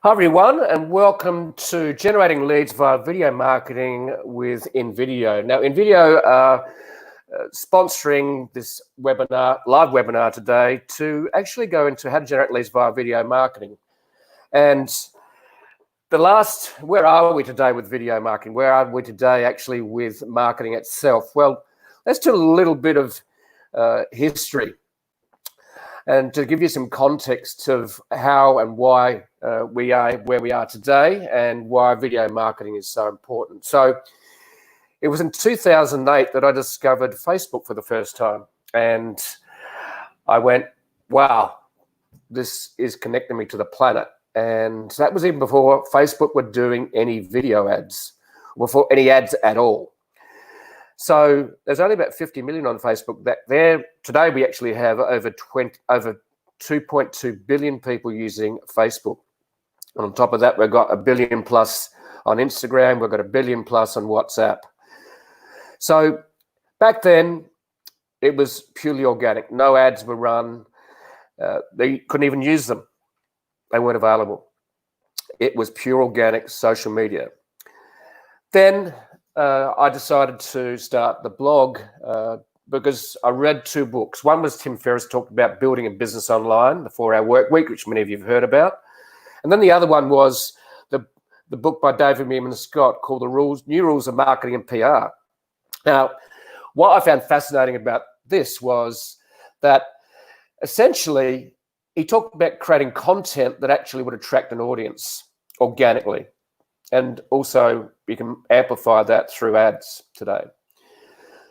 Hi everyone, and welcome to Generating Leads via Video Marketing with InVideo. Now, InVideo are sponsoring this webinar, live webinar today, to actually go into how to generate leads via video marketing. And where are we today with video marketing? Where are we today actually with marketing itself? Well, let's do a little bit of history. And to give you some context of how and why we are where we are today and why video marketing is so important. So it was in 2008 that I discovered Facebook for the first time. And I went, wow, this is connecting me to the planet. And that was even before Facebook were doing any video ads, before any ads at all. So there's only about 50 million on Facebook. Today we actually have over 2.2 billion people using Facebook. And on top of that, we've got 1 billion plus on Instagram. We've got 1 billion plus on WhatsApp. So back then, it was purely organic. No ads were run. They couldn't even use them. They weren't available. It was pure organic social media. Then I decided to start the blog because I read two books. One was Tim Ferriss talked about building a business online, the 4-Hour Work Week, which many of you have heard about. And then the other one was the book by David Meerman Scott called New Rules of Marketing and PR. Now, what I found fascinating about this was that essentially he talked about creating content that actually would attract an audience organically. And also you can amplify that through ads today.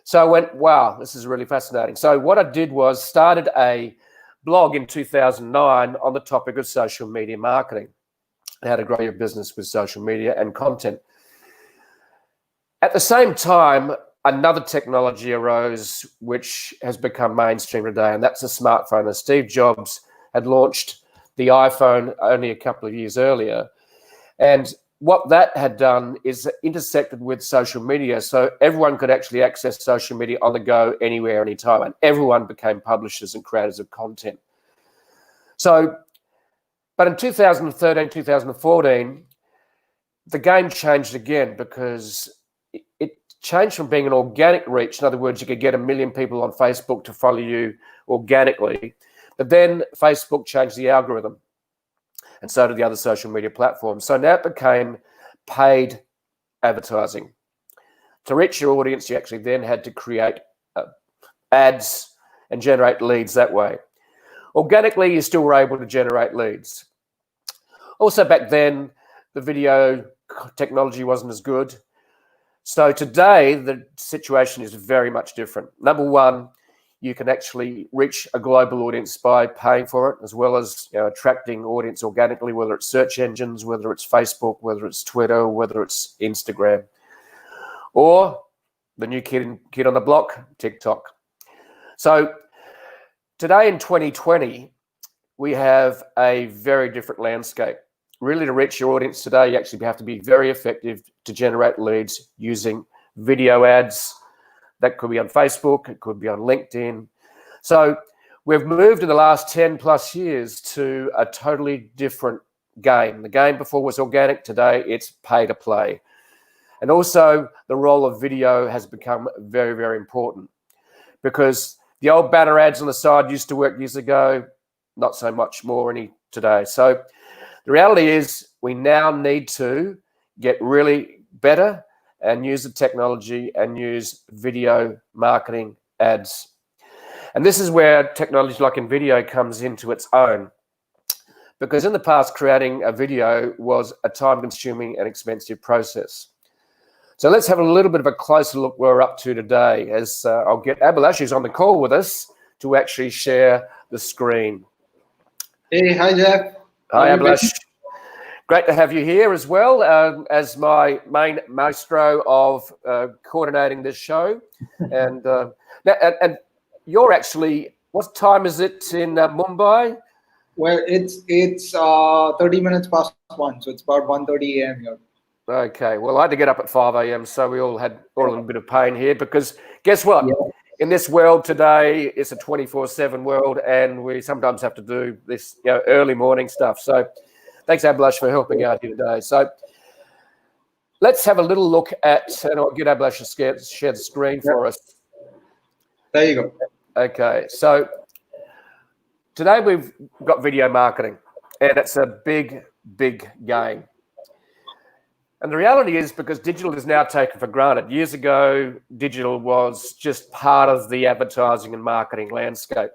So I went, wow, this is really fascinating. So what I did was started a blog in 2009 on the topic of social media marketing, how to grow your business with social media and content. At the same time, another technology arose which has become mainstream today, and that's the smartphone. As Steve Jobs had launched the iPhone only a couple of years earlier. And what that had done is intersected with social media, so everyone could actually access social media on the go, anywhere, anytime, and everyone became publishers and creators of content. So, but in 2013, 2014, the game changed again because it changed from being an organic reach. In other words, you could get 1 million people on Facebook to follow you organically, but then Facebook changed the algorithm. And so did the other social media platforms. So now it became paid advertising. To reach your audience, you actually then had to create ads and generate leads that way. Organically, you still were able to generate leads. Also back then, the video technology wasn't as good. So today, the situation is very much different. Number one, you can actually reach a global audience by paying for it, as well as attracting audience organically, whether it's search engines, whether it's Facebook, whether it's Twitter, whether it's Instagram, or the new kid on the block, TikTok. So today in 2020, we have a very different landscape. Really, to reach your audience today, you actually have to be very effective to generate leads using video ads. That could be on Facebook, it could be on LinkedIn. So we've moved in the last 10 plus years to a totally different game. The game before was organic, today it's pay to play. And also the role of video has become very, very important because the old banner ads on the side used to work years ago, not so much more today. So the reality is we now need to get really better and use the technology and use video marketing ads. And this is where technology like InVideo comes into its own. Because in the past, creating a video was a time-consuming and expensive process. So let's have a little bit of a closer look where we're up to today, as I'll get Abhilash, who's on the call with us, to actually share the screen. Hey, hi Jeff. Hi Abhilash. Great to have you here as well as my main maestro of coordinating this show. And you're actually, what time is it in Mumbai? Well, it's 30 minutes past 1, so it's about 1:30 a.m. here. Okay, well, I had to get up at 5 a.m., so we all had a little bit of pain here because guess what? Yeah. In this world today, it's a 24/7 world, and we sometimes have to do this early morning stuff. So Thanks, Ablash, for helping out here today. So let's have a little look at, and I'll get Ablash to share the screen for us. There you go. Okay, so today we've got video marketing, and it's a big, big game. And the reality is, because digital is now taken for granted. Years ago, digital was just part of the advertising and marketing landscape.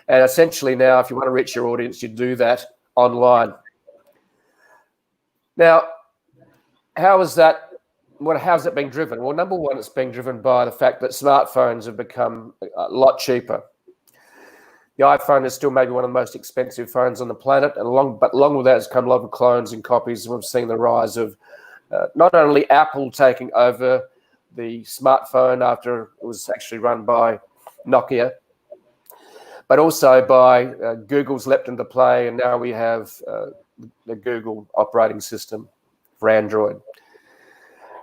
And essentially now, if you want to reach your audience, you do that online. Now, how's that being driven? Well, number one, it's being driven by the fact that smartphones have become a lot cheaper. The iPhone is still maybe one of the most expensive phones on the planet, and along with that has come a lot of clones and copies, and we've seen the rise of not only Apple taking over the smartphone after it was actually run by Nokia, but also by Google's leapt into play, and now we have the Google operating system for Android.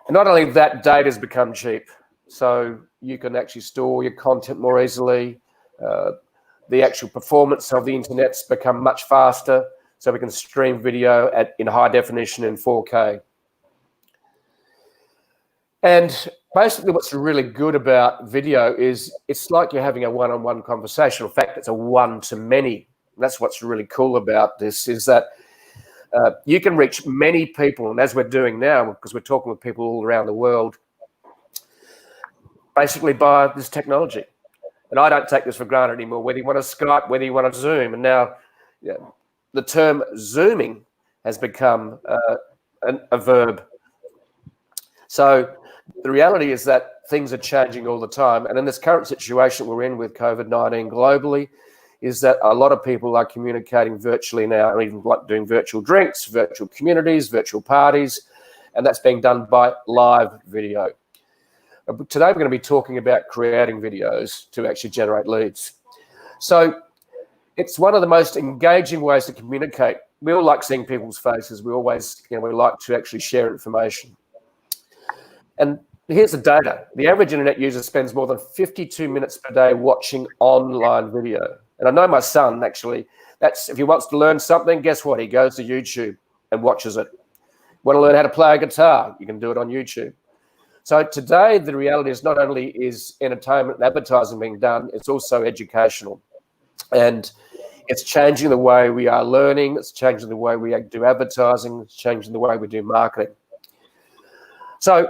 And not only that, data has become cheap, so you can actually store your content more easily. The actual performance of the internet's become much faster, so we can stream video in high definition in 4K. And basically what's really good about video is it's like you're having a one-on-one conversation. In fact, it's a one-to-many. That's what's really cool about this, is that you can reach many people, and as we're doing now, because we're talking with people all around the world, basically by this technology. And I don't take this for granted anymore, whether you want to Skype, whether you want to Zoom. And now the term Zooming has become a verb. So the reality is that things are changing all the time. And in this current situation we're in with COVID-19 globally, is that a lot of people are communicating virtually now, and even like doing virtual drinks, virtual communities, virtual parties, and that's being done by live video. Today we're going to be talking about creating videos to actually generate leads. So it's one of the most engaging ways to communicate. We all like seeing people's faces. We always, we like to actually share information. And here's the data. The average internet user spends more than 52 minutes per day watching online video. And I know my son, actually, if he wants to learn something, guess what? He goes to YouTube and watches it. Want to learn how to play a guitar? You can do it on YouTube. So today, the reality is not only is entertainment and advertising being done, it's also educational. And it's changing the way we are learning. It's changing the way we do advertising. It's changing the way we do marketing. So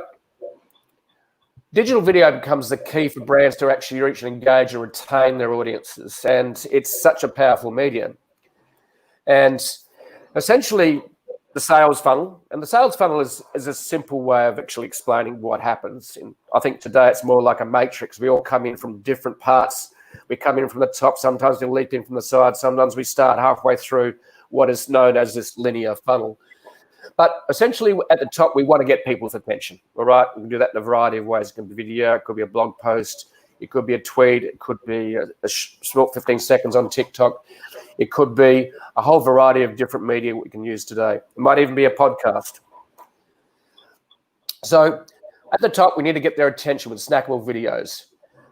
digital video becomes the key for brands to actually reach and engage and retain their audiences. And it's such a powerful medium. And essentially, the sales funnel. And the sales funnel is a simple way of actually explaining what happens. And I think today it's more like a matrix. We all come in from different parts. We come in from the top. Sometimes we leap in from the side. Sometimes we start halfway through what is known as this linear funnel. But essentially at the top, we want to get people's attention. All right. We can do that in a variety of ways. It could be video. It could be a blog post. It could be a tweet. It could be a short 15 seconds on TikTok. It could be a whole variety of different media we can use today. It might even be a podcast. So at the top, we need to get their attention with snackable videos.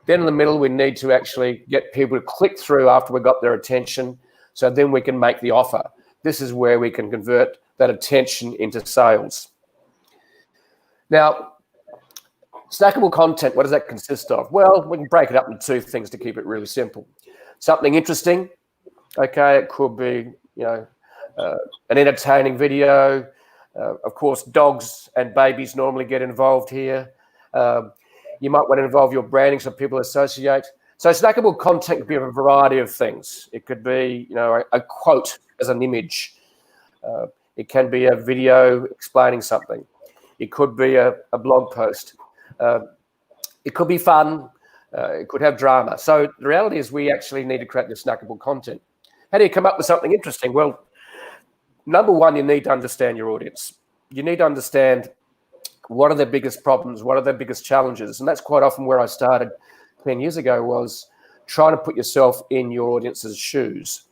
Then in the middle, we need to actually get people to click through after we got their attention. So then we can make the offer. This is where we can convert that attention into sales. Now, snackable content, what does that consist of? Well, we can break it up into two things to keep it really simple. Something interesting. Okay, it could be, an entertaining video. Of course, dogs and babies normally get involved here. You might want to involve your branding so people associate. So snackable content could be a variety of things. It could be, a quote as an image. It can be a video explaining something. It could be a blog post. It could be fun. It could have drama. So the reality is we actually need to create this snackable content. How do you come up with something interesting? Well, number one, you need to understand your audience. You need to understand what are their biggest problems, what are their biggest challenges. And that's quite often where I started 10 years ago, was trying to put yourself in your audience's shoes.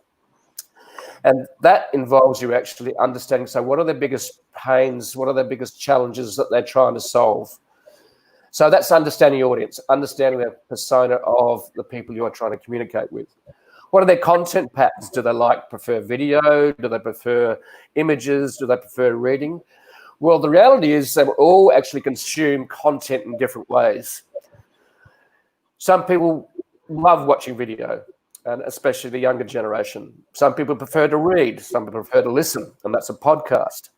And that involves you actually understanding, so what are their biggest pains, what are their biggest challenges that they're trying to solve? So that's understanding your audience, understanding the persona of the people you are trying to communicate with. What are their content patterns? Do they prefer video? Do they prefer images? Do they prefer reading? Well, the reality is they all actually consume content in different ways. Some people love watching video, and especially the younger generation. Some people prefer to read, some people prefer to listen, and that's a podcast.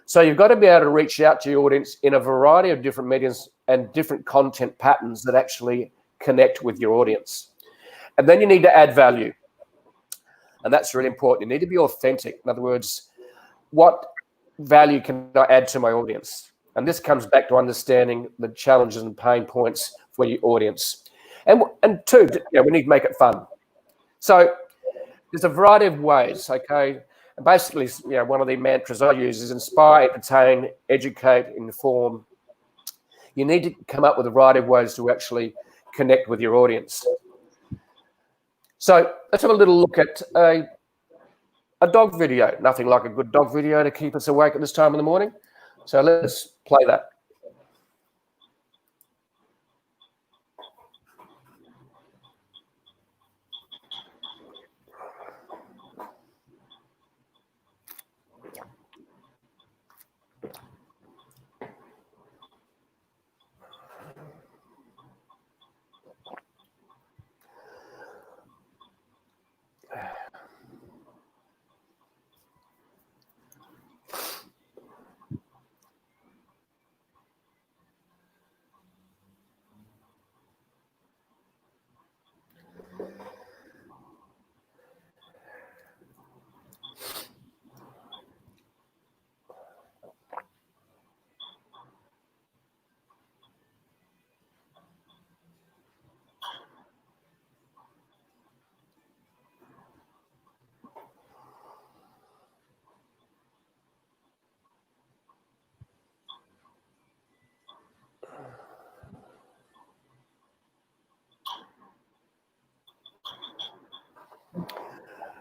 So you've got to be able to reach out to your audience in a variety of different mediums and different content patterns that actually connect with your audience. And then you need to add value. And that's really important. You need to be authentic. In other words, what value can I add to my audience? And this comes back to understanding the challenges and pain points for your audience. And two, we need to make it fun. So there's a variety of ways, okay? And basically, one of the mantras I use is inspire, entertain, educate, inform. You need to come up with a variety of ways to actually connect with your audience. So let's have a little look at a dog video. Nothing like a good dog video to keep us awake at this time in the morning. So let's play that.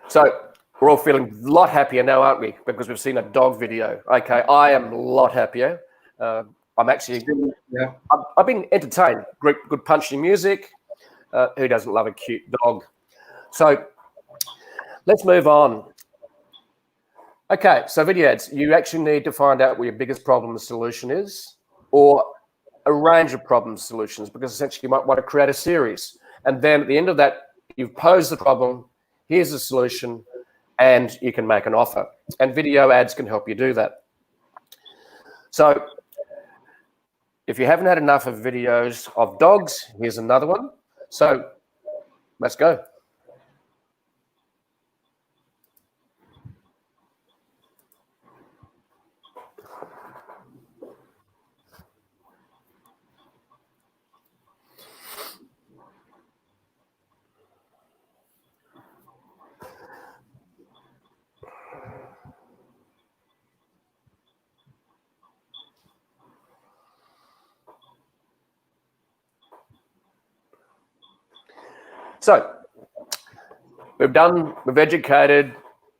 So we're all feeling a lot happier now, aren't we? Because we've seen a dog video. Okay, I am a lot happier. I'm actually, I've been entertained. Good punchy music. Who doesn't love a cute dog? So let's move on. Okay, so video ads. You actually need to find out what your biggest problem and solution is, or a range of problem solutions, because essentially you might want to create a series. And then at the end of that, you've posed the problem, here's the solution, and you can make an offer. And video ads can help you do that. So if you haven't had enough of videos of dogs, here's another one. So let's go. So we've educated,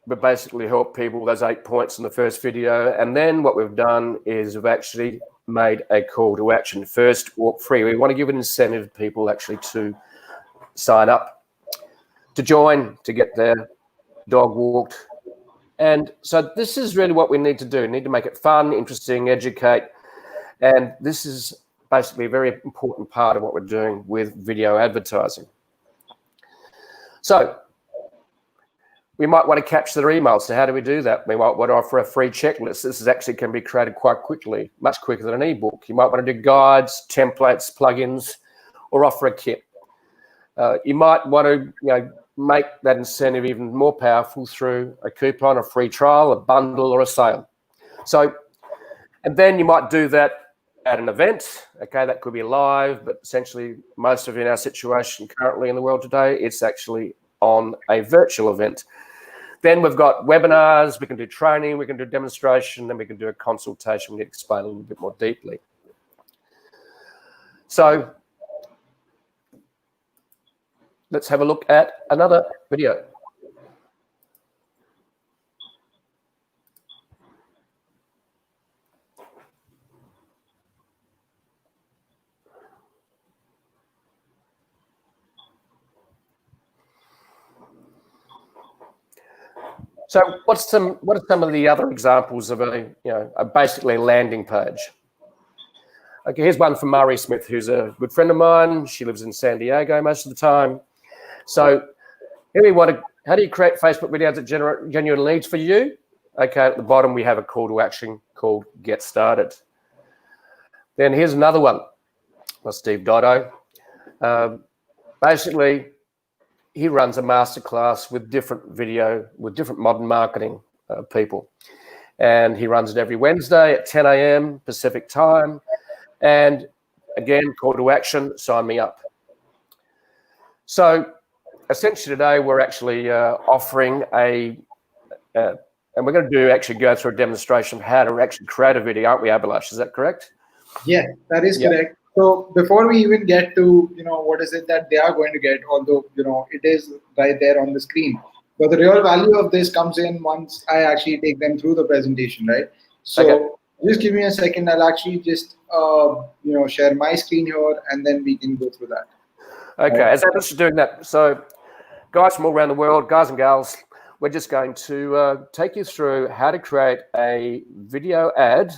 we've basically helped people with those 8 points in the first video. And then what we've done is we've actually made a call to action. First, walk free. We want to give an incentive to people actually to sign up, to join, to get their dog walked. And so this is really what we need to do. We need to make it fun, interesting, educate. And this is basically a very important part of what we're doing with video advertising. So we might want to capture their emails. So how do we do that? We might want to offer a free checklist. This is actually can be created quite quickly, much quicker than an ebook. You might want to do guides, templates, plugins, or offer a kit. You might want to make that incentive even more powerful through a coupon, a free trial, a bundle, or a sale. So, and then you might do that at an event. Okay, that could be live, but essentially most of in our situation currently in the world today, it's actually on a virtual event. Then we've got webinars, we can do training, we can do demonstration, then we can do a consultation. We can explain a little bit more deeply. So let's have a look at another video. So what are some of the other examples of a basically landing page? Okay, here's one from Murray Smith, who's a good friend of mine. She lives in San Diego most of the time. So here how do you create Facebook videos that generate genuine leads for you? Okay, at the bottom we have a call to action called Get Started. Then here's another one by Steve Dotto. Basically, he runs a masterclass with different modern marketing people. And he runs it every Wednesday at 10 a.m. Pacific time. And again, call to action, sign me up. So essentially today we're actually offering and we're going to actually go through a demonstration of how to actually create a video, aren't we, Abhilash? Is that correct? Yeah, that is correct. So before we even get to, what is it that they are going to get, although, it is right there on the screen. But the real value of this comes in once I actually take them through the presentation, right? So just give me a second. I'll actually just, share my screen here and then we can go through that. Okay, as Abhilash is doing that. So guys from all around the world, guys and gals, we're just going to take you through how to create a video ad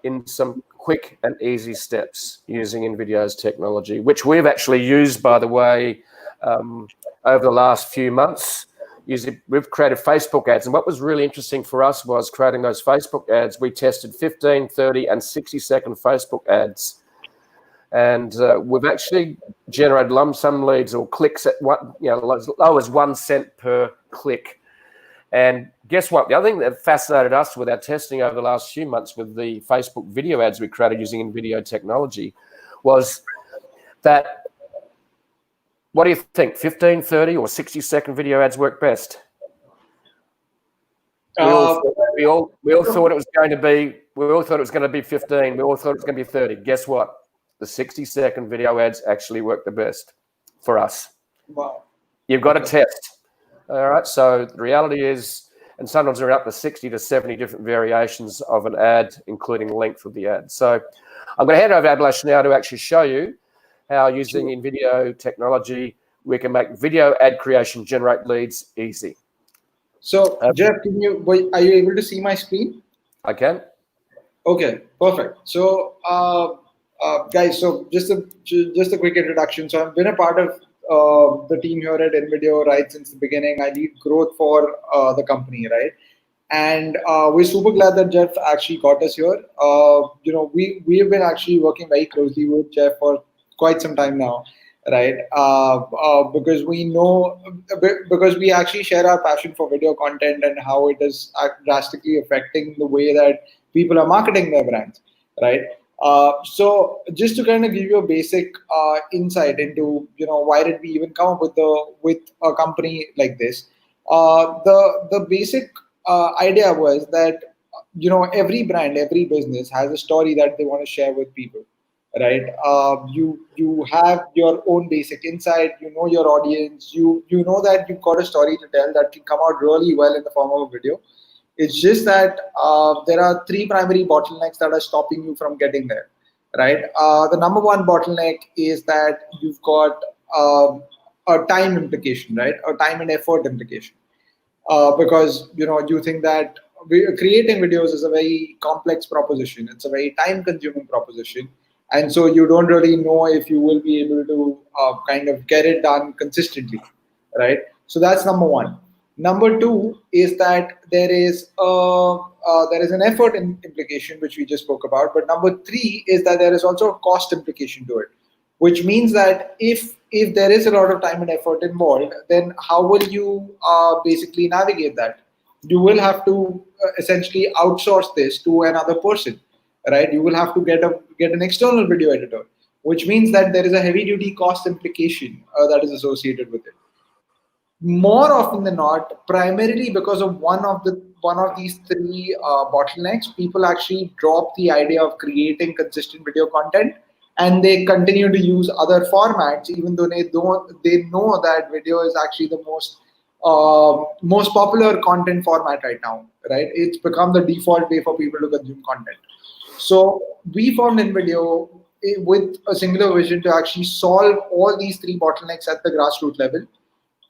in some quick and easy steps using InVideo's technology, which we've actually used, by the way, over the last few months. We've created Facebook ads, and what was really interesting for us was creating those Facebook ads. We tested 15, 30, and 60-second Facebook ads, and we've actually generated lump sum leads or clicks at as low as 1 cent per click. And guess what? The other thing that fascinated us with our testing over the last few months with the Facebook video ads we created using InVideo technology was that, what do you think? 15, 30, or 60-second video ads work best? We all thought it was going to be. We all thought it was going to be 15. We all thought it was going to be 30. Guess what? The 60-second video ads actually work the best for us. Wow. You've got to test. All right. So the reality is, and sometimes there are up to 60 to 70 different variations of an ad, including length of the ad. So I'm going to hand over to Abhilash now to actually show you how using InVideo technology, we can make video ad creation generate leads easy. So Jeff, are you able to see my screen? I can. Okay, perfect. So guys, so just a quick introduction. So I've been a part of the team here at InVideo right since the beginning. I lead growth for the company, right? And we're super glad that Jeff actually got us here. We have been actually working very closely with Jeff for quite some time now, right? Because we actually share our passion for video content and how it is drastically affecting the way that people are marketing their brands, right? So just to kind of give you a basic insight into why did we even come up with a company like this, the basic idea was that every brand, every business has a story that they want to share with people, right? You have your own basic insight, your audience, you know that you've got a story to tell that can come out really well in the form of a video. It's just that there are three primary bottlenecks that are stopping you from getting there, right? The number one bottleneck is that you've got a time implication, right? A time and effort implication. Because you think that creating videos is a very complex proposition. It's a very time-consuming proposition, and so you don't really know if you will be able to kind of get it done consistently, right? So that's number one. Number two is that there is an effort implication, which we just spoke about. But number three is that there is also a cost implication to it, which means that if there is a lot of time and effort involved, then how will you basically navigate that? You will have to essentially outsource this to another person, right? You will have to get an external video editor, which means that there is a heavy duty cost implication that is associated with it. More often than not, primarily because of one of these three bottlenecks, people actually drop the idea of creating consistent video content, and they continue to use other formats, even though they know that video is actually the most popular content format right now, right? It's become the default way for people to consume content. So we formed InVideo with a singular vision to actually solve all these three bottlenecks at the grassroots level,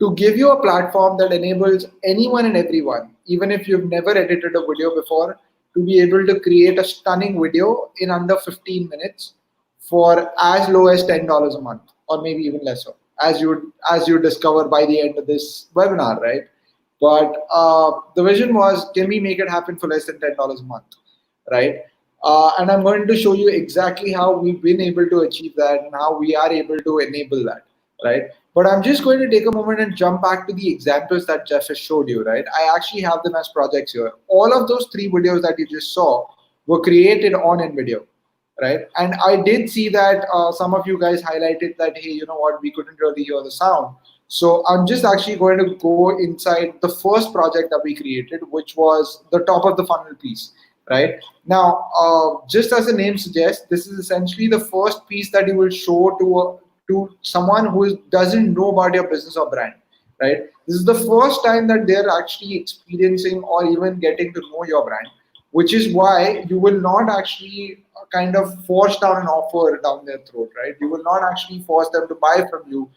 to give you a platform that enables anyone and everyone, even if you've never edited a video before, to be able to create a stunning video in under 15 minutes for as low as $10 a month, or maybe even lesser, as you discover by the end of this webinar, right? But the vision was, can we make it happen for less than $10 a month, right? And I'm going to show you exactly how we've been able to achieve that and how we are able to enable that, right? But I'm just going to take a moment and jump back to the examples that Jeff has showed you, right? I actually have them as projects here. All of those 3 videos that you just saw were created on InVideo, right? And I did see that some of you guys highlighted that, hey, you know what, we couldn't really hear the sound. So I'm just actually going to go inside the first project that we created, which was the top of the funnel piece, right? Now, just as the name suggests, this is essentially the first piece that you will show to someone who doesn't know about your business or brand, right? This is the first time that they're actually experiencing or even getting to know your brand, which is why you will not actually kind of force down an offer down their throat, right? You will not actually force them to buy from you.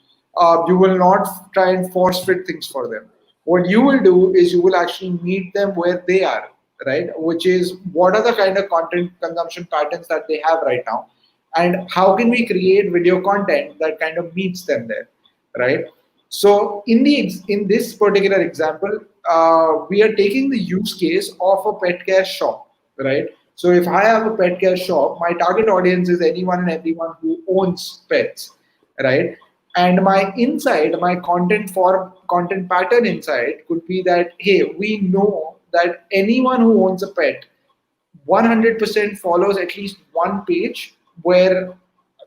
You will not try and force fit things for them. What you will do is you will actually meet them where they are, right? Which is, what are the kind of content consumption patterns that they have right now, and how can we create video content that kind of meets them there, right? So in this particular example, we are taking the use case of a pet care shop, right? So if I have a pet care shop, my target audience is anyone and everyone who owns pets, right? And my content pattern inside could be that, hey, we know that anyone who owns a pet 100% follows at least one page where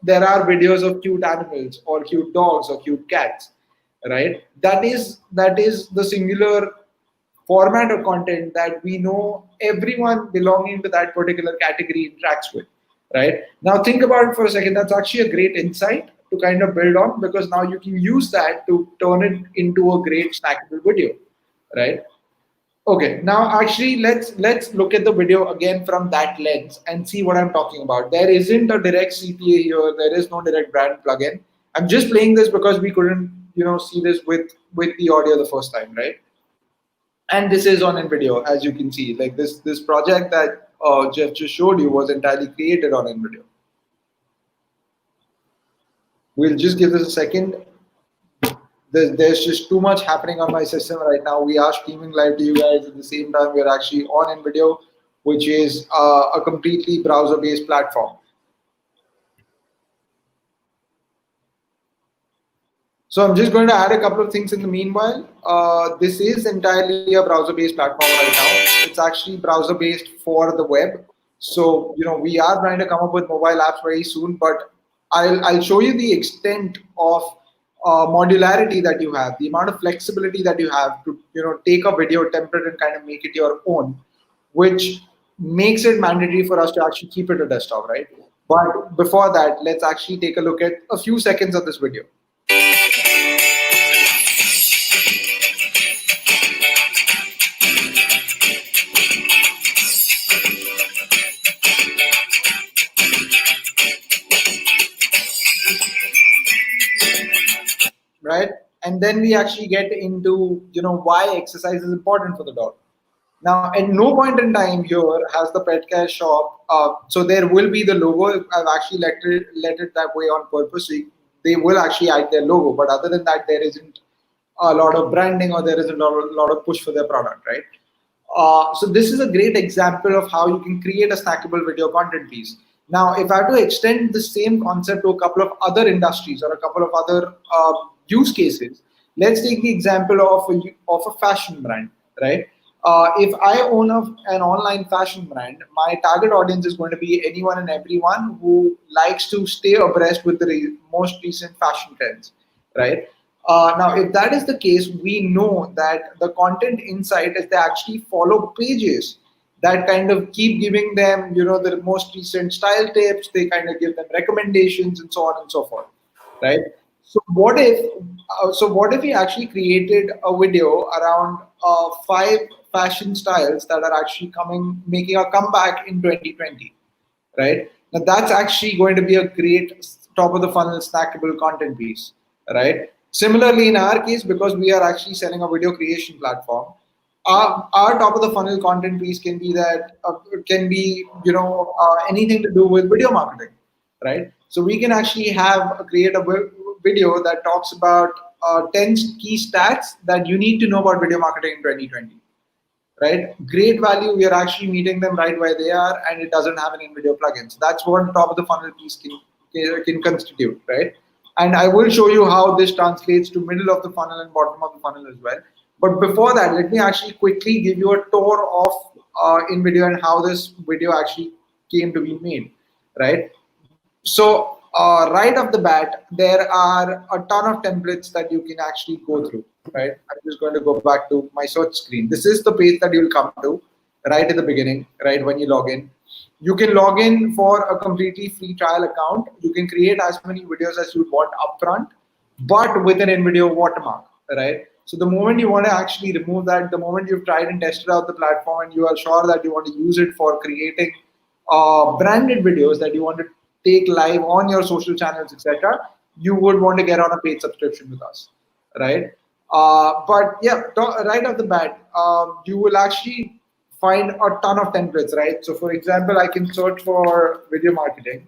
there are videos of cute animals or cute dogs or cute cats, right? That is the singular format of content that we know everyone belonging to that particular category interacts with, right? Now think about it for a second. That's actually a great insight to kind of build on, because now you can use that to turn it into a great snackable video, right? Okay, now actually let's look at the video again from that lens and see what I'm talking about. There isn't a direct CPA here. There is no direct brand plugin. I'm just playing this because we couldn't, see this with the audio the first time, right? And this is on in video, as you can see. Like this project that Jeff just showed you was entirely created on InVideo. We'll just give this a second. There's just too much happening on my system right now. We are streaming live to you guys at the same time. We're actually on InVideo, which is a completely browser-based platform. So I'm just going to add a couple of things in the meanwhile. This is entirely a browser-based platform right now. It's actually browser-based for the web. So we are trying to come up with mobile apps very soon, but I'll show you the extent of modularity that you have, the amount of flexibility that you have to take a video template and kind of make it your own, which makes it mandatory for us to actually keep it a desktop, right? But before that, let's actually take a look at a few seconds of this video. Right? And then we actually get into why exercise is important for the dog. Now, at no point in time here has the pet care shop. So there will be the logo. I've actually let it that way on purpose. So they will actually add their logo, but other than that, there isn't a lot of branding or there isn't a lot of push for their product, right? So this is a great example of how you can create a snackable video content piece. Now, if I have to extend the same concept to a couple of other industries or a couple of other use cases, let's take the example of a fashion brand, right? If I own an online fashion brand, my target audience is going to be anyone and everyone who likes to stay abreast with the most recent fashion trends, right? Now, if that is the case, we know that the content inside is they actually follow pages that kind of keep giving them, the most recent style tips. They kind of give them recommendations and so on and so forth, right? So what if we actually created a video around 5 fashion styles that are actually making a comeback in 2020, right? Now that's actually going to be a great top of the funnel snackable content piece, right? Similarly, in our case, because we are actually selling a video creation platform, our top of the funnel content piece can be that can be anything to do with video marketing, right? So we can actually create a video that talks about 10 key stats that you need to know about video marketing in 2020. Right? Great value. We are actually meeting them right where they are, and it doesn't have any video plugins. That's what top of the funnel piece can constitute, right? And I will show you how this translates to middle of the funnel and bottom of the funnel as well. But before that, let me actually quickly give you a tour of InVideo and how this video actually came to be made, right? So right off the bat, there are a ton of templates that you can actually go through, right? I'm just going to go back to my search screen. This is the page that you'll come to right at the beginning, right when you log in. You can log in for a completely free trial account. You can create as many videos as you want upfront, but with an InVideo watermark, right? So the moment you want to actually remove that, the moment you've tried and tested out the platform and you are sure that you want to use it for creating branded videos that you want to take live on your social channels, etc., you would want to get on a paid subscription with us, right? But yeah, right off the bat, you will actually find a ton of templates, right? So for example, I can search for video marketing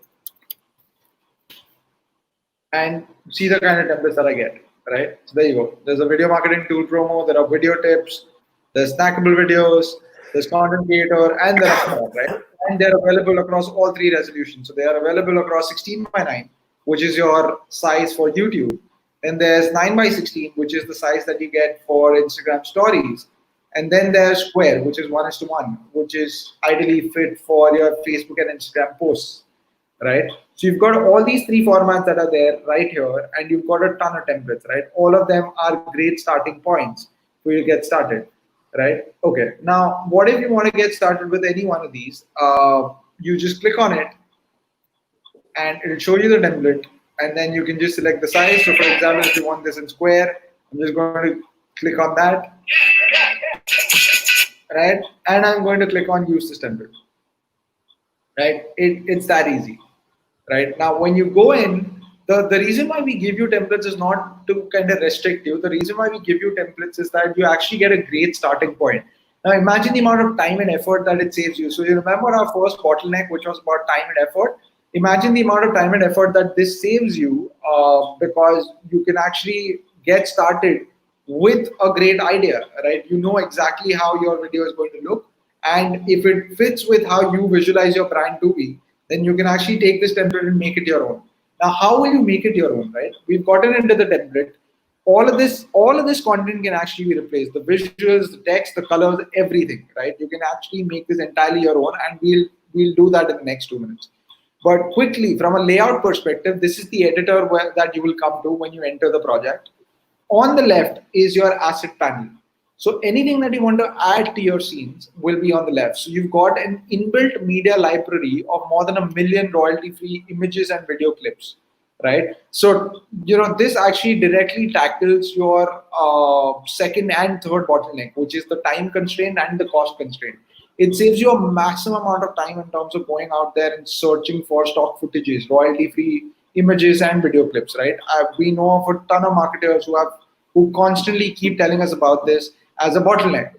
and see the kind of templates that I get, right? So there you go. There's a video marketing tool promo, there are video tips, there's snackable videos, there's content creator, and there are more, right? And they're available across all three resolutions. So they are available across 16:9, which is your size for YouTube. And there's 9:16, which is the size that you get for Instagram stories. And then there's square, which is 1:1, which is ideally fit for your Facebook and Instagram posts, right? So you've got all these three formats that are there right here, and you've got a ton of templates, right? All of them are great starting points for you to get started, right? Okay, now what if you want to get started with any one of these? You just click on it, and it'll show you the template, and then you can just select the size. So for example, if you want this in square, I'm just going to click on that, right? And I'm going to click on use this template, right? It's that easy. Right now, when you go in, the reason why we give you templates is not to kind of restrict you. The reason why we give you templates is that you actually get a great starting point. Now, imagine the amount of time and effort that it saves you. So you remember our first bottleneck, which was about time and effort. Imagine the amount of time and effort that this saves you, because you can actually get started with a great idea, right? You know exactly how your video is going to look, and if it fits with how you visualize your brand to be, then you can actually take this template and make it your own. Now, how will you make it your own, right? We've gotten into the template. All of this content can actually be replaced. The visuals, the text, the colors, everything, right? You can actually make this entirely your own, and we'll do that in the next 2 minutes. But quickly, from a layout perspective, this is the editor that you will come to when you enter the project. On the left is your asset panel. So anything that you want to add to your scenes will be on the left. So you've got an inbuilt media library of more than 1 million royalty-free images and video clips, right? So, this actually directly tackles your second and third bottleneck, which is the time constraint and the cost constraint. It saves you a maximum amount of time in terms of going out there and searching for stock footages, royalty-free images and video clips, right? We know of a ton of marketers who constantly keep telling us about this as a bottleneck,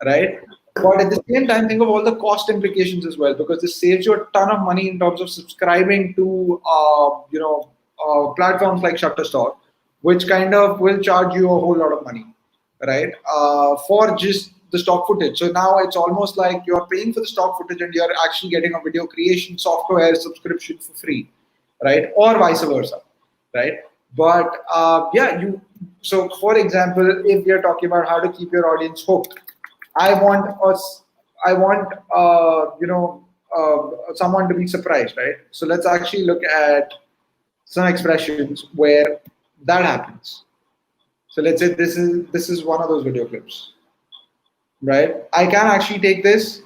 right? But at the same time, think of all the cost implications as well, because this saves you a ton of money in terms of subscribing to, platforms like Shutterstock, which kind of will charge you a whole lot of money, right? For just the stock footage. So now it's almost like you're paying for the stock footage and you're actually getting a video creation software subscription for free, right? Or vice versa, right? But so for example, if we are talking about how to keep your audience hooked, I want someone to be surprised, right? So let's actually look at some expressions where that happens. So let's say this is one of those video clips, right? I can actually take this.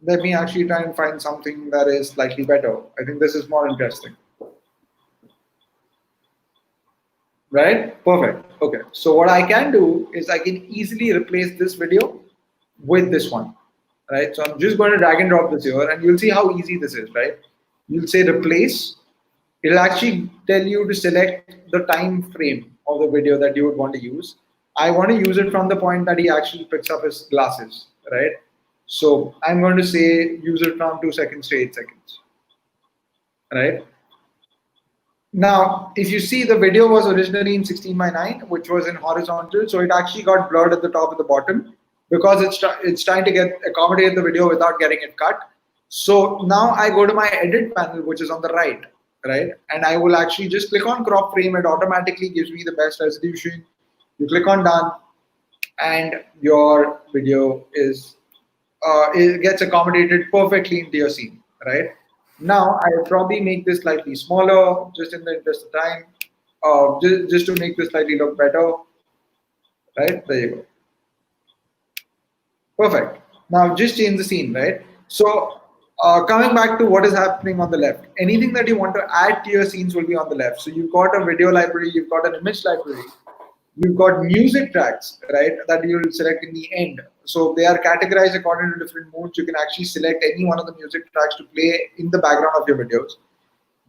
Let me actually try and find something that is slightly better. I think this is more interesting. Right? Perfect. Okay. So what I can do is I can easily replace this video with this one, right? So I'm just going to drag and drop this here, and you'll see how easy this is, right? You'll say replace. It'll actually tell you to select the time frame, of the video that you would want to use. I want to use it from the point that he actually picks up his glasses, right? So I'm going to say use it from 2 seconds to 8 seconds, right? Now, if you see, the video was originally in 16:9, which was in horizontal, so it actually got blurred at the top and the bottom because it's trying to accommodate the video without getting it cut. So now I go to my edit panel, which is on the right, and I will actually just click on crop frame. It automatically gives me the best resolution. You click on done, and your video it gets accommodated perfectly into your scene, right? Now I'll probably make this slightly smaller, just in the interest of time, just to make this slightly look better, right? There you go. Perfect. Now just change the scene, right? So coming back to what is happening on the left, anything that you want to add to your scenes will be on the left. So you've got a video library, you've got an image library, you've got music tracks, right, that you'll select in the end. So they are categorized according to different moods. You can actually select any one of the music tracks to play in the background of your videos.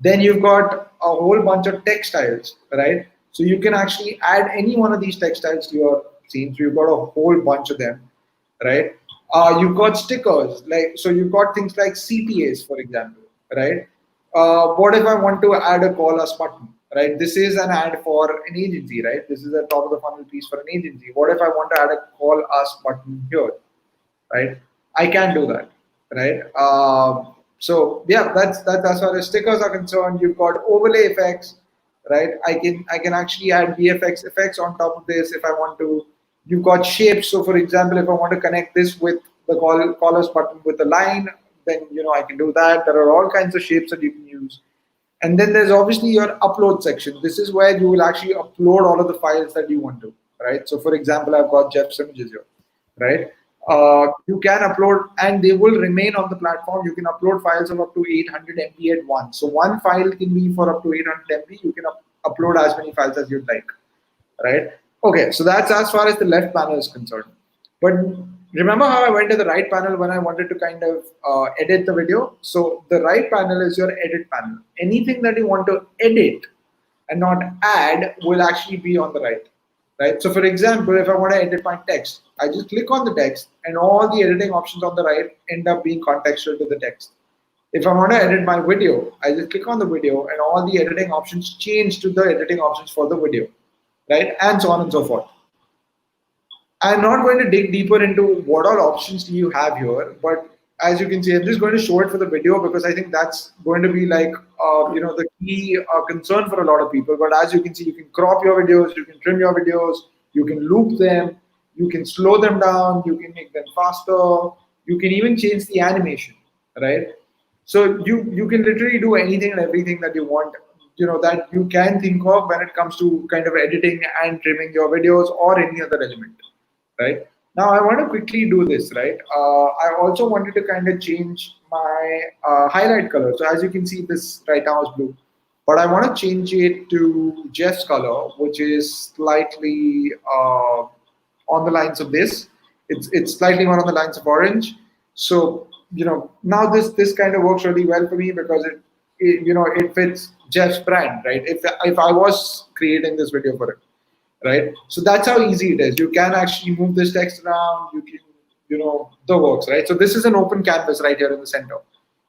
Then you've got a whole bunch of text styles, right? So you can actually add any one of these text styles to your scenes. You've got a whole bunch of them, right? You've got stickers, so you've got things like CTAs, for example, right? What if I want to add a call us button, right? This is an ad for an agency, right? This is a top of the funnel piece for an agency. What if I want to add a call us button here, right? I can do that, right? So yeah, that's as far as stickers are concerned. You've got overlay effects, right? I can actually add VFX effects on top of this if I want to. You've got shapes. So for example, if I want to connect this with the call us button with a line, then I can do that. There are all kinds of shapes that you can use. And then there's obviously your upload section. This is where you will actually upload all of the files that you want to, right? So for example, I've got Jeff's images here, right? You can upload, and they will remain on the platform. You can upload files of up to 800 MB at once. So one file can be for up to 800 MB. You can upload as many files as you'd like, right? Okay, so that's as far as the left panel is concerned. But remember how I went to the right panel when I wanted to kind of edit the video? So the right panel is your edit panel. Anything that you want to edit and not add will actually be on the right? So for example, if I want to edit my text, I just click on the text and all the editing options on the right end up being contextual to the text. If I want to edit my video, I just click on the video and all the editing options change to the editing options for the video, right? And so on and so forth. I'm not going to dig deeper into what all options do you have here, but as you can see, I'm just going to show it for the video because I think that's going to be like, the key concern for a lot of people. But as you can see, you can crop your videos, you can trim your videos, you can loop them, you can slow them down, you can make them faster, you can even change the animation, right? So you can literally do anything and everything that you want, that you can think of when it comes to kind of editing and trimming your videos or any other element. Right now, I want to quickly do this. Right, I also wanted to kind of change my highlight color. So as you can see, this right now is blue, but I want to change it to Jeff's color, which is slightly on the lines of this. It's slightly more on the lines of orange. So now this kind of works really well for me because it fits Jeff's brand, right? If I was creating this video for him. Right, so that's how easy it is. You can actually move this text around. You can, the works, right? So this is an open canvas right here in the center.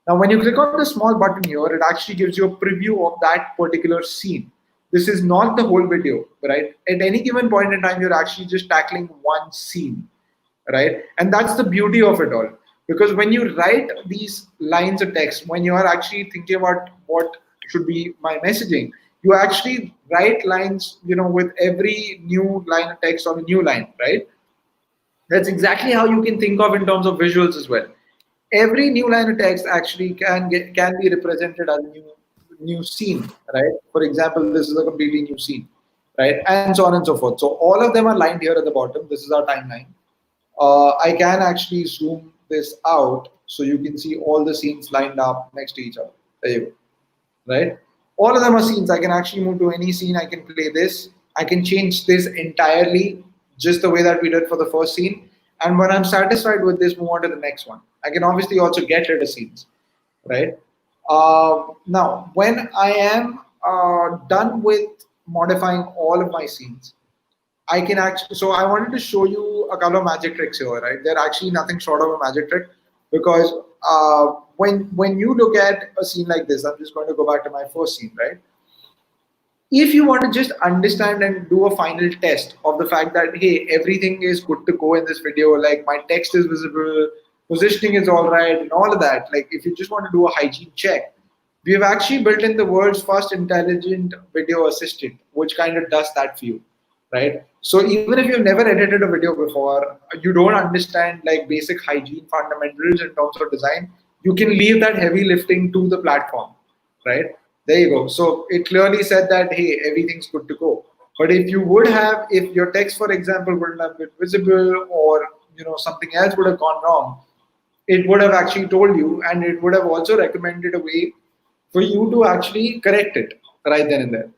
Now, when you click on the small button here, it actually gives you a preview of that particular scene. This is not the whole video, right? At any given point in time, you're actually just tackling one scene, right? And that's the beauty of it all. Because when you write these lines of text, when you are actually thinking about what should be my messaging, you actually write lines, with every new line of text on a new line, right? That's exactly how you can think of in terms of visuals as well. Every new line of text actually can be represented as a new scene, right? For example, this is a completely new scene, right? And so on and so forth. So all of them are lined here at the bottom. This is our timeline. I can actually zoom this out so you can see all the scenes lined up next to each other. There you go, right? All of them are scenes. I can actually move to any scene. I can play this. I can change this entirely just the way that we did for the first scene. And when I'm satisfied with this, move on to the next one. I can obviously also get rid of scenes, right? Now, when I am done with modifying all of my scenes. I can actually, so I wanted to show you a couple of magic tricks here, right? They're actually nothing short of a magic trick, because when you look at a scene like this, I'm just going to go back to my first scene, right? If you want to just understand and do a final test of the fact that, hey, everything is good to go in this video, like my text is visible, positioning is all right, and all of that, like if you just want to do a hygiene check, we have actually built in the world's first intelligent video assistant, which kind of does that for you, right? So even if you've never edited a video before, you don't understand like basic hygiene fundamentals in terms of design, you can leave that heavy lifting to the platform, right? There you go. So it clearly said that, hey, everything's good to go. But if you would have, if your text, for example, wouldn't have been visible, or something else would have gone wrong, it would have actually told you, and it would have also recommended a way for you to actually correct it right then and there,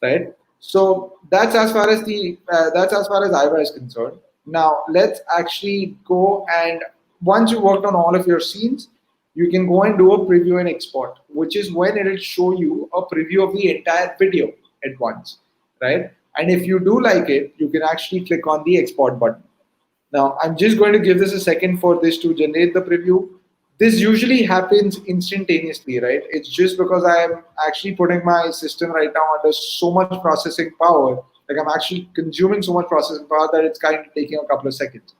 right? So that's as far as Iva is concerned. Now let's actually go, and once you worked on all of your scenes, you can go and do a preview and export, which is when it will show you a preview of the entire video at once, right? And if you do like it, you can actually click on the export button. Now I'm just going to give this a second for this to generate the preview. This usually happens instantaneously, right? It's just because I'm actually putting my system right now under so much processing power, like I'm actually consuming so much processing power that it's kind of taking a couple of seconds,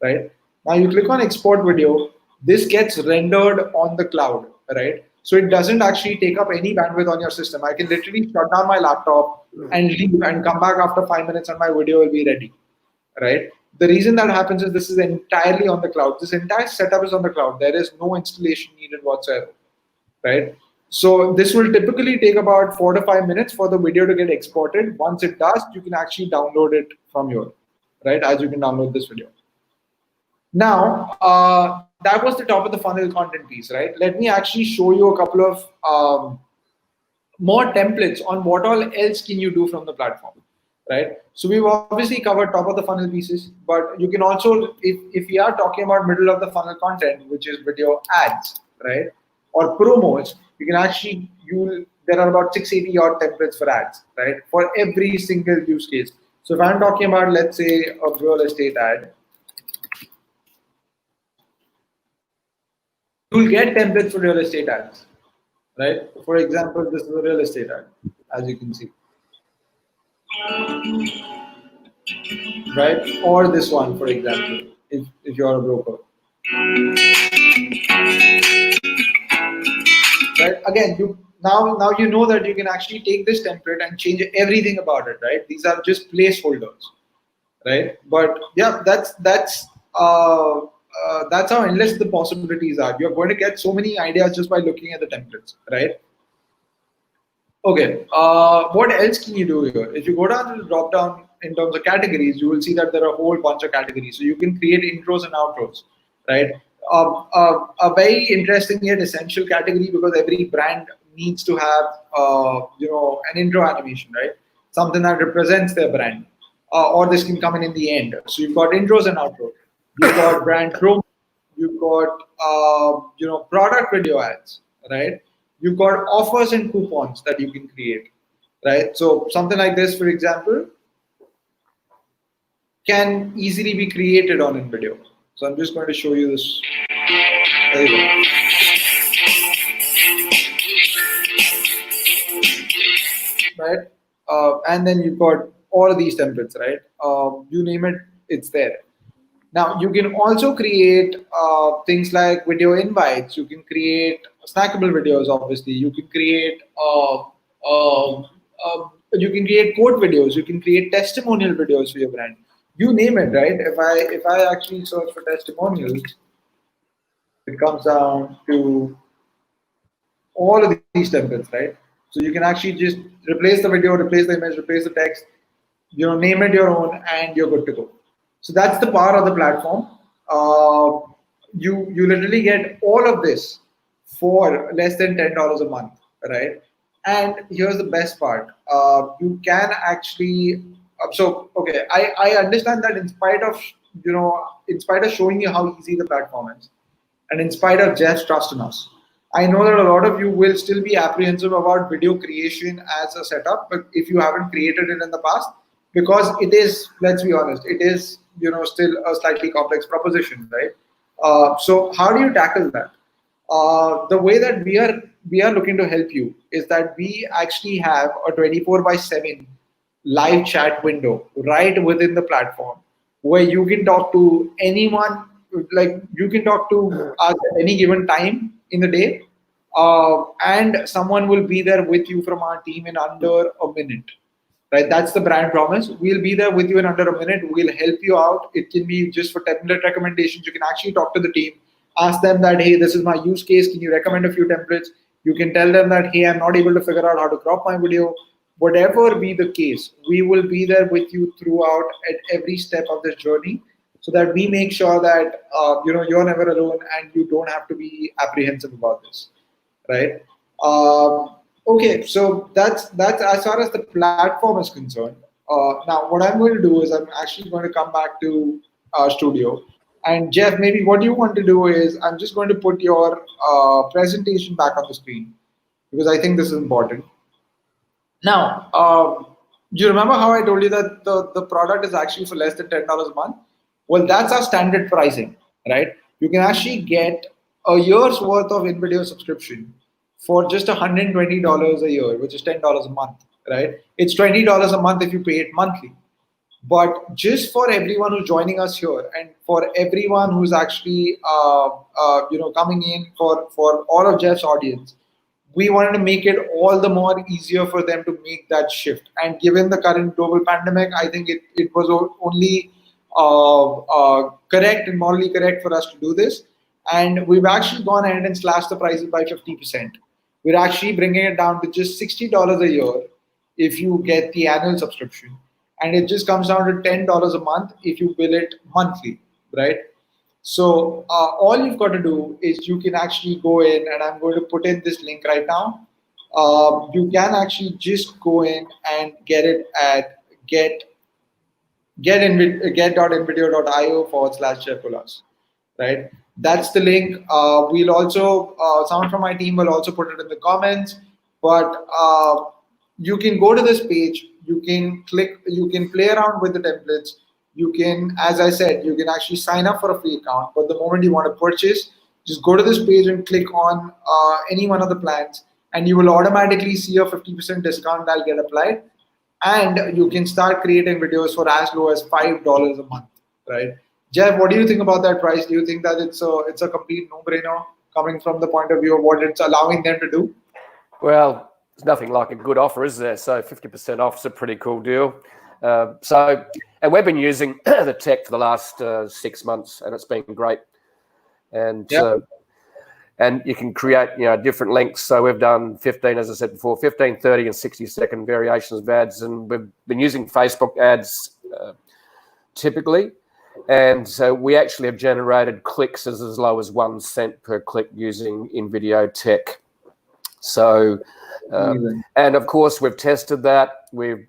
right? Now you click on export video, this gets rendered on the cloud, right? So it doesn't actually take up any bandwidth on your system. I can literally shut down my laptop and leave and come back after 5 minutes and my video will be ready, right? The reason that happens is this is entirely on the cloud. This entire setup is on the cloud. There is no installation needed whatsoever, right? So this will typically take about 4 to 5 minutes for the video to get exported. Once it does, you can actually download it from here, right? As you can download this video. Now, that was the top of the funnel content piece, right? Let me actually show you a couple of more templates on what all else can you do from the platform, right? So we've obviously covered top of the funnel pieces, but you can also, if we are talking about middle of the funnel content, which is video ads, right, or promos, you can actually there are about 680 odd templates for ads, right, for every single use case. So if I'm talking about, let's say, a real estate ad, you'll get templates for real estate ads, right? For example, this is a real estate ad, as you can see, right? Or this one, for example, if you're a broker, right? Again, now you know that you can actually take this template and change everything about it, right? These are just placeholders, right? But yeah, that's how endless the possibilities are. You're going to get so many ideas just by looking at the templates, right? Okay, what else can you do here? If you go down to the drop down in terms of categories, you will see that there are a whole bunch of categories. So you can create intros and outros, right? A very interesting yet essential category, because every brand needs to have an intro animation, right? Something that represents their brand, or this can come in the end. So you've got intros and outros. You've got brand promo. You've got product video ads, right? You've got offers and coupons that you can create, right? So something like this, for example, can easily be created on InVideo. So I'm just going to show you this. There you go. Right? And then you've got all of these templates, right? You name it, it's there. Now you can also create things like video invites. You can create snackable videos. Obviously, you can create quote videos. You can create testimonial videos for your brand. You name it, right? If I actually search for testimonials, it comes down to all of these templates, right? So you can actually just replace the video, replace the image, replace the text. Name it your own, and you're good to go. So that's the power of the platform. You literally get all of this for less than $10 a month, right? And here's the best part: you can actually. Okay, I understand that in spite of showing you how easy the platform is, and in spite of Jeff's trust in us, I know that a lot of you will still be apprehensive about video creation as a setup, but if you haven't created it in the past, because it is, let's be honest, it is, still a slightly complex proposition, right? So how do you tackle that? The way that we are looking to help you is that we actually have a 24/7 live chat window right within the platform where you can talk to anyone, like you can talk to us at any given time in the day, and someone will be there with you from our team in under a minute. Right, that's the brand promise. We'll be there with you in under a minute. We'll help you out. It can be just for template recommendations. You can actually talk to the team, ask them that, hey, this is my use case. Can you recommend a few templates? You can tell them that, hey, I'm not able to figure out how to crop my video. Whatever be the case, we will be there with you throughout at every step of this journey, so that we make sure that you're never alone and you don't have to be apprehensive about this, right? Okay, so that's as far as the platform is concerned. Now, what I'm going to do is I'm actually going to come back to our studio. And Jeff, maybe what you want to do is I'm just going to put your presentation back on the screen because I think this is important. Now, do you remember how I told you that the product is actually for less than $10 a month? Well, that's our standard pricing, right? You can actually get a year's worth of in-video subscription for just $120 a year, which is $10 a month, right? It's $20 a month if you pay it monthly. But just for everyone who's joining us here, and for everyone who's actually coming in for all of Jeff's audience, we wanted to make it all the more easier for them to make that shift. And given the current global pandemic, I think it was only correct and morally correct for us to do this. And we've actually gone ahead and slashed the prices by 50%. We're actually bringing it down to just $60 a year if you get the annual subscription. And it just comes down to $10 a month if you bill it monthly, right? So all you've got to do is you can actually go in, and I'm going to put in this link right now. You can actually just go in and get it at get.nvideo.io/Jeff Bullas, right? That's the link. We'll also, someone from my team will also put it in the comments, but you can go to this page, you can click, you can play around with the templates. You can, as I said, you can actually sign up for a free account, but the moment you want to purchase, just go to this page and click on any one of the plans, and you will automatically see a 50% discount that'll get applied. And you can start creating videos for as low as $5 a month, right? Jeff, what do you think about that price? Do you think that it's a complete no-brainer coming from the point of view of what it's allowing them to do? Well, there's nothing like a good offer, is there? So 50% off is a pretty cool deal. And we've been using the tech for the last 6 months, and it's been great. And and you can create different lengths. So we've done 15, as I said before, 15, 30, and 60-second variations of ads, and we've been using Facebook ads typically. And so we actually have generated clicks as low as 1 cent per click using in-video tech. So, and of course, we've tested that. We've,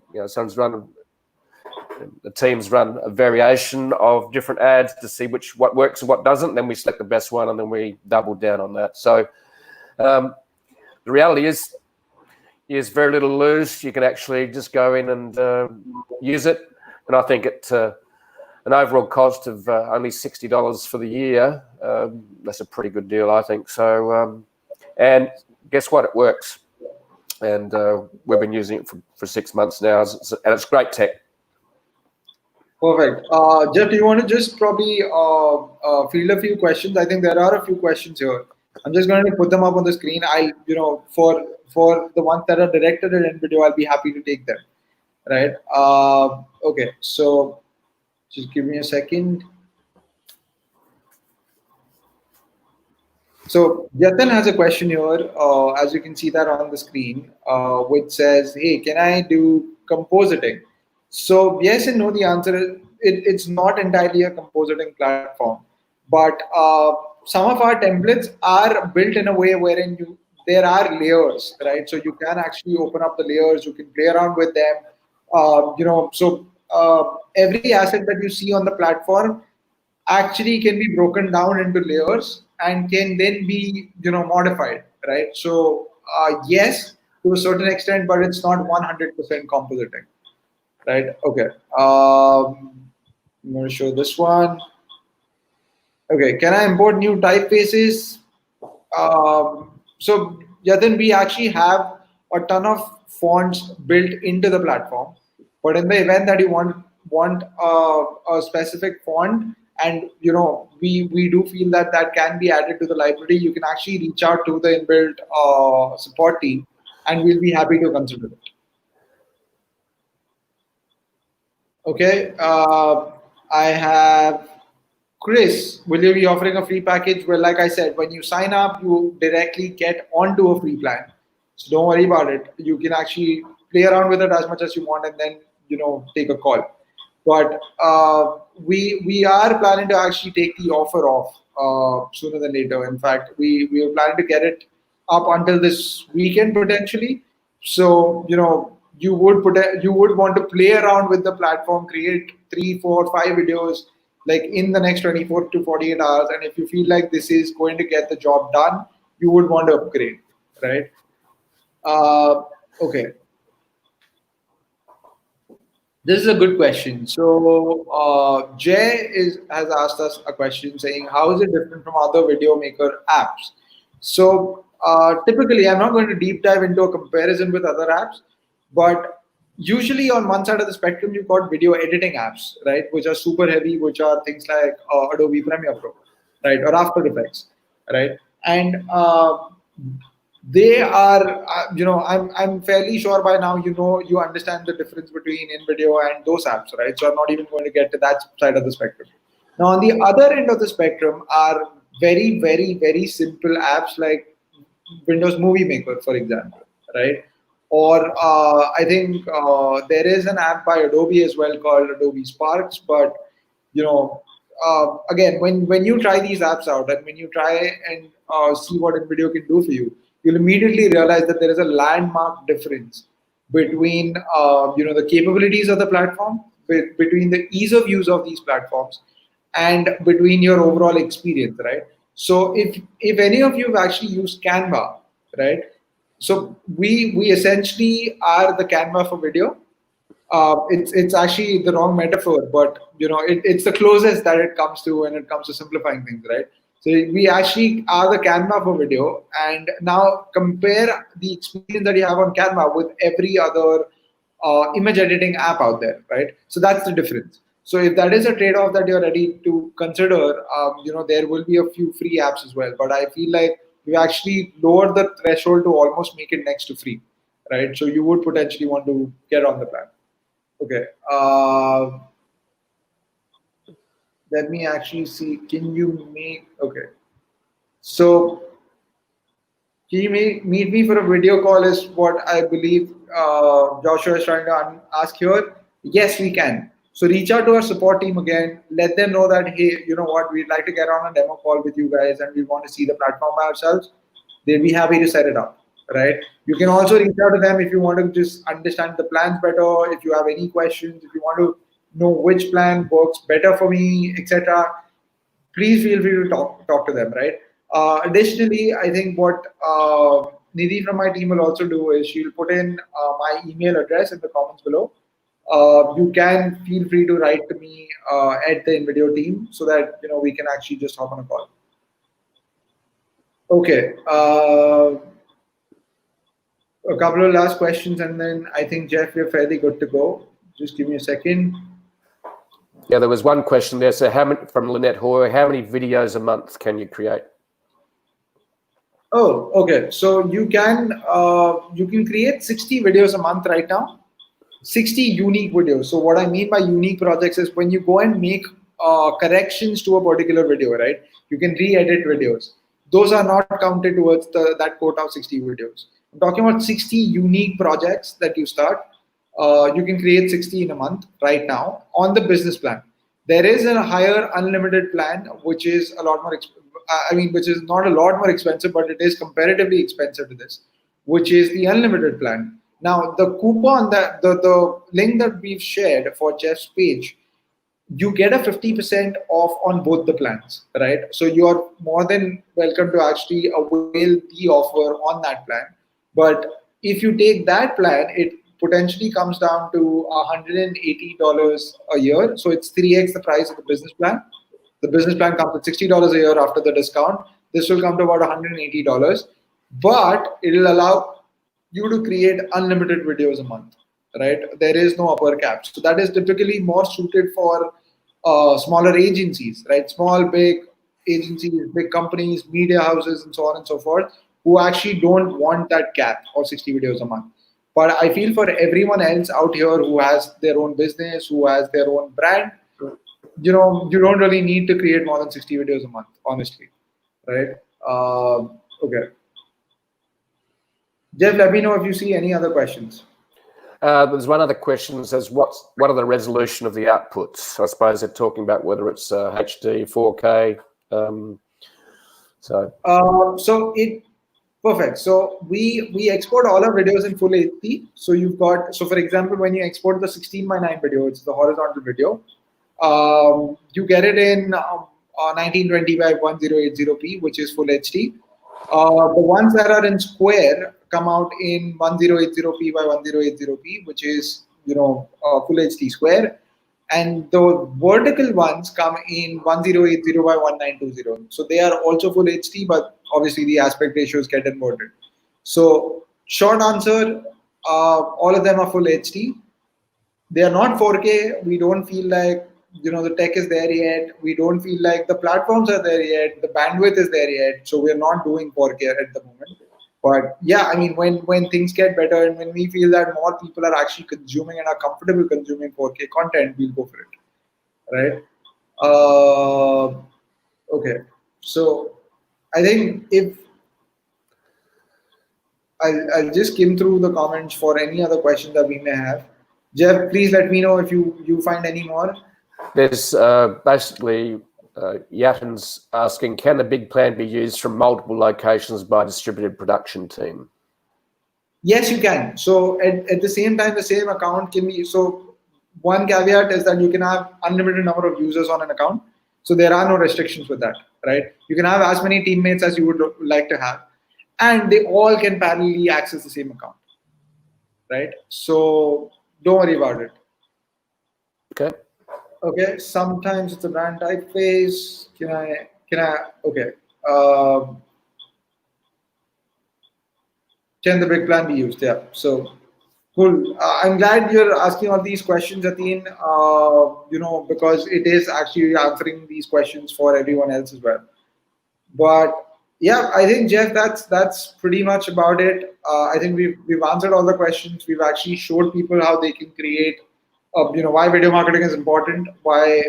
the teams run a variation of different ads to see what works and what doesn't. Then we select the best one, and then we double down on that. So the reality is very little to lose. You can actually just go in and use it. And I think at an overall cost of only $60 for the year, that's a pretty good deal, I think. So, and guess what? It works. And we've been using it for 6 months now, and it's great tech. Perfect. Jeff, do you want to just probably field a few questions? I think there are a few questions here. I'm just going to put them up on the screen. For the ones that are directed at NVIDIA, I'll be happy to take them. Right. Okay. So just give me a second. So Jatin has a question here, as you can see that on the screen, which says, "Hey, can I do compositing?" So yes and no. The answer is it's not entirely a compositing platform, but some of our templates are built in a way wherein there are layers, right? So you can actually open up the layers. You can play around with them. Every asset that you see on the platform actually can be broken down into layers and can then be modified, right? So yes, to a certain extent, but it's not 100% compositing, right? Okay. I'm going to show this one. Okay, can I import new typefaces? So Yatin, we actually have a ton of fonts built into the platform, but in the event that you want a specific font, and we do feel that that can be added to the library, you can actually reach out to the inbuilt support team, and we'll be happy to consider it. Okay, I have Chris. Will you be offering a free package? Well, like I said, when you sign up, you directly get onto a free plan. So don't worry about it. You can actually play around with it as much as you want, and then take a call. But we are planning to actually take the offer off sooner than later. In fact, we are planning to get it up until this weekend potentially. So you would want to play around with the platform, create 3, 4, 5 videos like in the next 24 to 48 hours, and if you feel like this is going to get the job done, you would want to upgrade, right? Okay. This is a good question. So Jay has asked us a question saying, how is it different from other video maker apps? So typically, I'm not going to deep dive into a comparison with other apps, but usually on one side of the spectrum, you've got video editing apps, right, which are super heavy, which are things like Adobe Premiere Pro, right, or After Effects, right, and they are, I'm fairly sure by now you understand the difference between InVideo and those apps, right? So I'm not even going to get to that side of the spectrum. Now, on the other end of the spectrum are very, very, very simple apps like Windows Movie Maker, for example, right? Or I think there is an app by Adobe as well called Adobe Sparks. But again, when you try these apps out and when you try and see what InVideo can do for you, you'll immediately realize that there is a landmark difference between the capabilities of the platform, between the ease of use of these platforms, and between your overall experience, right? So if any of you have actually used Canva, right? So we essentially are the Canva for video. It's actually the wrong metaphor, but it's the closest that it comes to when it comes to simplifying things, right? So we actually are the Canva for video, and now compare the experience that you have on Canva with every other image editing app out there, right? So that's the difference. So if that is a trade-off that you're ready to consider, there will be a few free apps as well. But I feel like we actually lowered the threshold to almost make it next to free, right? So you would potentially want to get on the plan. Okay. Let me actually see. Can you make? Okay. So can you meet me for a video call? Is what I believe Joshua is trying to ask here. Yes, we can. So reach out to our support team again. Let them know that, hey, you know what, we'd like to get on a demo call with you guys and we want to see the platform by ourselves. They'll be happy to set it up, right? You can also reach out to them if you want to just understand the plans better, if you have any questions, if you want to know which plan works better for me, etc. Please feel free to talk to them, right? Additionally, I think what Nidhi from my team will also do is she'll put in my email address in the comments below. You can feel free to write to me at the InVideo team so that we can actually just hop on a call. Okay. A couple of last questions, and then I think, Jeff, you're fairly good to go. Just give me a second. Yeah, there was one question there. So, from Lynette Hoare, how many videos a month can you create? Oh, okay. So you can create 60 videos a month right now. 60 unique videos. So what I mean by unique projects is when you go and make corrections to a particular video, right? You can re-edit videos. Those are not counted towards that quota of 60 videos. I'm talking about 60 unique projects that you start. You can create 60 in a month right now on the business plan. There is a higher unlimited plan, which is a lot more, which is not a lot more expensive, but it is comparatively expensive to this, which is the unlimited plan. Now, the coupon, the link that we've shared for Jeff's page you get a 50% off on both the plans, right? So you're more than welcome to actually avail the offer on that plan. But if you take that plan, it potentially comes down to $180 a year. So it's 3x the price of the business plan. The business plan comes at $60 a year after the discount. This will come to about $180, but it will allow you to create unlimited videos a month, right? There is no upper cap. So that is typically more suited for smaller agencies, right? Small, big agencies, big companies, media houses, and so on and so forth, who actually don't want that cap of 60 videos a month. But I feel for everyone else out here who has their own business, who has their own brand, you don't really need to create more than 60 videos a month, honestly, right? Okay. Jeff, let me know if you see any other questions. There's one other question that says, what are the resolution of the outputs? I suppose they're talking about whether it's HD, 4K. Perfect. So we export all our videos in full HD. So for example, when you export the 16:9 video, it's the horizontal video. You get it in 1920 by 1080p, which is full HD. The ones that are in square come out in 1080p by 1080p, which is full HD square, and the vertical ones come in 1080 by 1920. So they are also full HD, but obviously the aspect ratios get inverted. So short answer, all of them are full HD. They are not 4K. We don't feel like the tech is there yet. We don't feel like the platforms are there yet. The bandwidth is there yet. So we're not doing 4K at the moment. But yeah, I mean, when things get better and when we feel that more people are actually consuming and are comfortable consuming 4K content, we'll go for it, right? Okay. So I think if I'll just skim through the comments for any other questions that we may have. Jeff, please let me know if you find any more. There's basically Yatin's asking, can the big plan be used from multiple locations by a distributed production team? Yes, you can. So at the same time, the same account can be, so one caveat is that you can have unlimited number of users on an account. So there are no restrictions with that, right? You can have as many teammates as you would like to have, and they all can parallelly access the same account, right? So don't worry about it. Okay, sometimes it's a brand typeface. Can I, okay. Can the big plan be used? Yeah, so cool. I'm glad you're asking all these questions, Atin, because it is actually answering these questions for everyone else as well. But yeah, I think, Jeff, that's pretty much about it. I think we've answered all the questions. We've actually showed people how they can create why video marketing is important, why,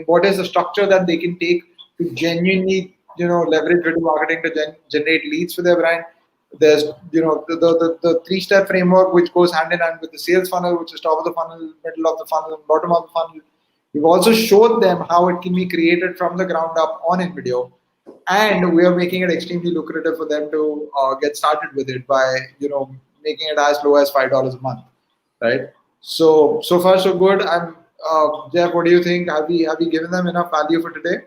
what is the structure that they can take to genuinely, leverage video marketing to generate leads for their brand. There's, the 3-step framework, which goes hand in hand with the sales funnel, which is top of the funnel, middle of the funnel, and bottom of the funnel. We've also showed them how it can be created from the ground up on InVideo. And we are making it extremely lucrative for them to get started with it by, making it as low as $5 a month, right? So far so good. Jeff, what do you think? Have we given them enough value for today?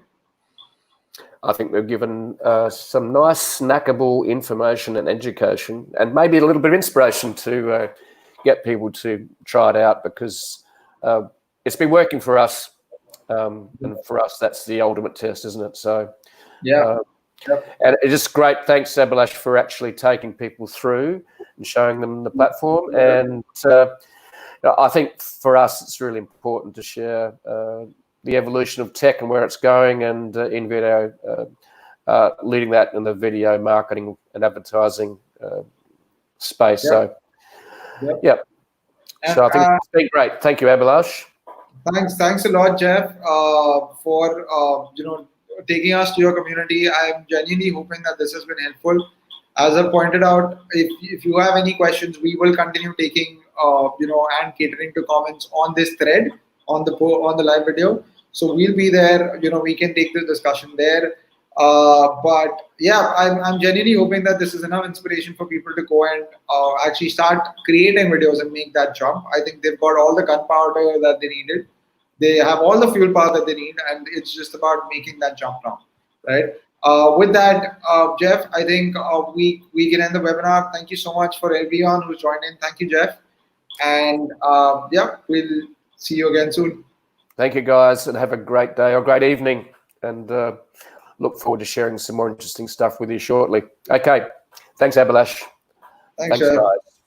I think we've given some nice snackable information and education, and maybe a little bit of inspiration to get people to try it out, because it's been working for us, and for us that's the ultimate test, isn't it? So yeah. And it's just great. Thanks, Bullas, for actually taking people through and showing them the platform. And I think for us, it's really important to share the evolution of tech and where it's going, and InVideo leading that in the video marketing and advertising space. Yep. So, yeah. So I think it's been great. Thank you, Bullas. Thanks a lot, Jeff, for taking us to your community. I'm genuinely hoping that this has been helpful. As I pointed out, if you have any questions, we will continue taking and catering to comments on this thread on the live video. So we'll be there. We can take this discussion there. But yeah, I'm genuinely hoping that this is enough inspiration for people to go and actually start creating videos and make that jump. I think they've got all the gunpowder that they needed. They have all the fuel power that they need, and it's just about making that jump now, right? With that, Jeff, I think we can end the webinar. Thank you so much for everyone who joined in. Thank you, Jeff. And yeah, we'll see you again soon. Thank you, guys, and have a great day or great evening. And look forward to sharing some more interesting stuff with you shortly. Okay. Thanks, Abhilash. Thanks, Thanks, Jeff. guys.